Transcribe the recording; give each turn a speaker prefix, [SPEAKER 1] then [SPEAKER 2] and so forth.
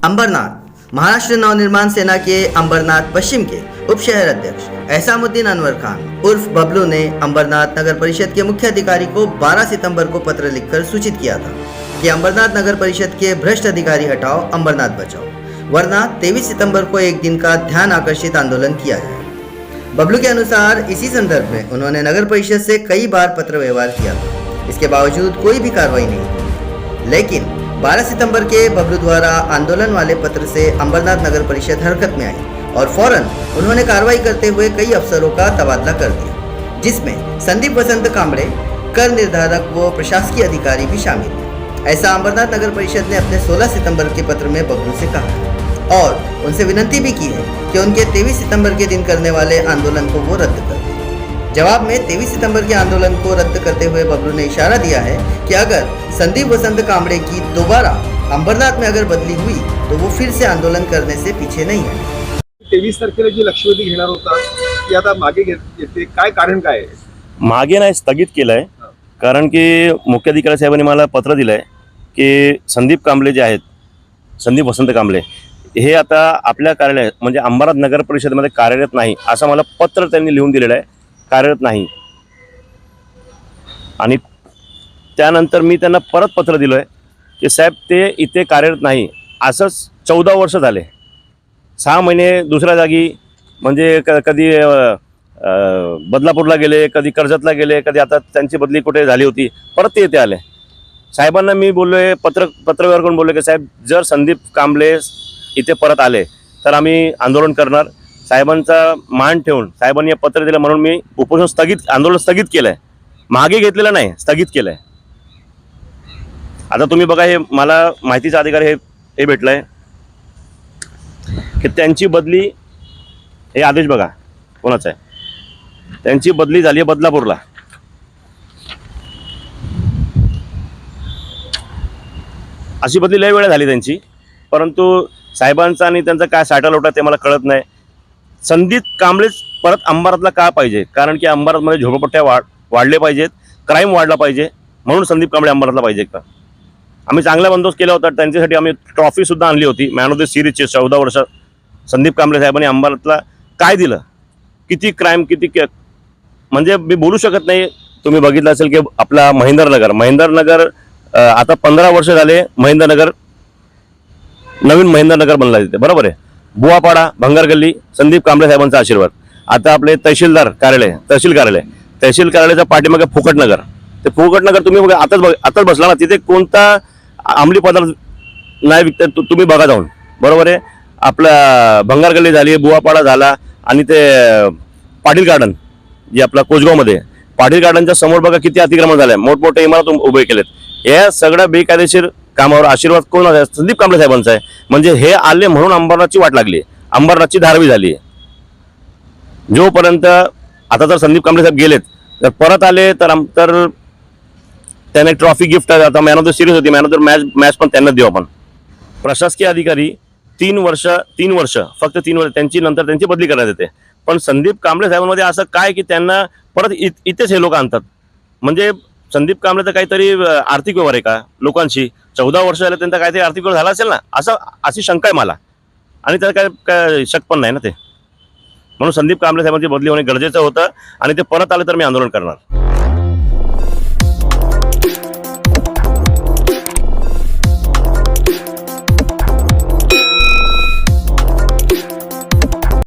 [SPEAKER 1] अंबरनाथ महाराष्ट्र नवनिर्माण सेना के अंबरनाथ पश्चिम के उप शहर अध्यक्ष एहसामुद्दीन अनवर खान उर्फ बबलू ने अंबरनाथ नगर परिषद के मुख्य अधिकारी को 12 सितंबर को पत्र लिखकर सूचित किया था कि अंबरनाथ नगर परिषद के भ्रष्ट अधिकारी हटाओ, अंबरनाथ बचाओ, वरना 23 सितंबर को एक दिन का ध्यान आकर्षित आंदोलन किया जाए। बबलू के अनुसार इसी संदर्भ में उन्होंने नगर परिषद से कई बार पत्र व्यवहार किया था, इसके बावजूद कोई भी कार्रवाई नहीं की। लेकिन 12 सितंबर के बबलू द्वारा आंदोलन वाले पत्र से अंबरनाथ नगर परिषद हरकत में आई और फौरन उन्होंने कार्रवाई करते हुए कई अफसरों का तबादला कर दिया, जिसमें संदीप वसंत कांबड़े, कर निर्धारक व प्रशासकीय अधिकारी भी शामिल थे। ऐसा अंबरनाथ नगर परिषद ने अपने 16 सितंबर के पत्र में बबलू से कहा और उनसे विनती भी की है कि उनके 23 सितंबर के दिन करने वाले आंदोलन को वो रद्द कर दें। जवाब में 23 सितंबर के आंदोलन को रद्द करते हुए बबलू ने इशारा दिया है कि अगर संदीप वसंत कांबड़े की दोबारा अंबरनाथ में अगर बदली हुई तो वो फिर से आंदोलन करने से पीछे नहीं है।
[SPEAKER 2] 23 तारखेला जी लक्षवेधी घेणार होता ती आता मागे घेते, काय कारण काय आहे?
[SPEAKER 3] मागे नाही स्थगित केलंय, कारण की मुख्याधिकारी साहेबांनी मला पत्र दिलंय की संदीप कांबळे जे आहेत, संदीप वसंत कांबळे हे आता आपल्या कार्यालय म्हणजे अंबरनाथ नगर परिषदेमध्ये कार्यरत नाही असं मला पत्र त्यांनी लिहून दिलेलं आहे, कार्यरत नाही। आणि त्यानंतर मी त्यांना परत पत्र दिलंय की साहेब ते इथे कार्यरत नाही, असंच 14 वर्ष झाले, 6 महिने दुसऱ्या जागी म्हणजे कधी बदलापूरला गेले, कधी कर्जतला गेले, कधी आता त्यांची बदली कुठे झाली होती, परत ते इथे आले। साहेबांना मी बोललोय, पत्रव्यवहार करून बोललो की साहेब जर संदीप कांबळे इथे परत आले तर आम्ही आंदोलन करणार। साहेबांचा मान ठेवून साहेबांनी हे पत्र दिलं म्हणून मी उपोषण आंदोलन स्थगित केलंय, मागे घेतलेलं नाही, स्थगित केलंय। आता तुम्ही बघा, हे मला माहितीचा अधिकार हे भेटलाय की त्यांची बदली, हे आदेश बघा कोणाचा आहे, त्यांची बदली झाली आहे बदलापूरला। अशी बदली लय वेळा झाली त्यांची, परंतु साहेबांचा आणि त्यांचा काय साठालोटा ते मला कळत नाही। संदीप कांबळेच परत अंबरनाथला का पाहिजे, कारण की अंबरनाथमध्ये झोपडपट्ट्या वाढले पाहिजेत, क्राईम वाढला पाहिजे, म्हणून संदीप कांबळे अंबरनाथला पाहिजे का। आम्ही चांगला बंदोबस्त केला होता, त्यांच्यासाठी आम्ही ट्रॉफीसुद्धा आणली होती, मॅन ऑफ द सिरीजचे 14 वर्ष संदीप कांबळे साहेबांनी अंबरनाथला काय दिलं, किती क्राईम, किती म्हणजे मी बोलू शकत नाही। तुम्ही बघितलं असेल की आपला महेंद्रनगर आता 15 वर्ष झाले, नवीन महेंद्रनगर बनला तिथे, बरोबर आहे। बुवापाडा, भंगार गल्ली, संदीप कांबळे साहेबांचा आशीर्वाद। आता आपले तहसील कार्यालयाच्या पाठीमागे फुकटनगर, ते फुकटनगर तुम्ही बघा, आताच बसला ना, तिथे कोणता अंमली पदार्थ नाही विकतात तुम्ही बघा जाऊन, बरोबर आहे। आपला भंगार गल्ली झाली, बुवापाडा झाला, आणि ते पाटील गार्डन जे आपला कोसगावमध्ये, पाटील गार्डनच्या समोर बघा किती अतिक्रमण झालंय, मोठमोठे इमारत उभे केलेत। या सगळ्या बेकायदेशीर कामावर आशीर्वाद कोण आहे? संदीप कांबळे साहेबांचा आहे। म्हणजे हे आले म्हणून अंबरनाथची वाट लागली, अंबरनाथची धारवी झाली। जोपर्यंत आता जर संदीप कांबळे साहेब गेलेत, तर परत आले तर त्याने ट्रॉफी गिफ्ट, आता मॅन ऑफ द सिरीज होती, मॅन ऑफ द मॅच पण त्यांना देऊ आपण। प्रशासकीय अधिकारी 3 वर्ष फक्त 3 वर्ष त्यांची, नंतर त्यांची बदली करण्यात येते। पण संदीप कांबळे साहेबांमध्ये असं काय की त्यांना परत इथेच हे लोक आणतात, म्हणजे संदीप कांबळेचं काहीतरी आर्थिक व्यवहार आहे का लोकांशी? 14 वर्ष झाले त्यांचा काहीतरी आर्थिक व्यवहार झाला असेल ना, अशी शंका आहे मला, आणि त्याला काय शक पण नाही ना ते। म्हणून संदीप कांबळे साहेबांची बदली होणे गरजेचं होतं, आणि ते परत आले तर मी आंदोलन करणार।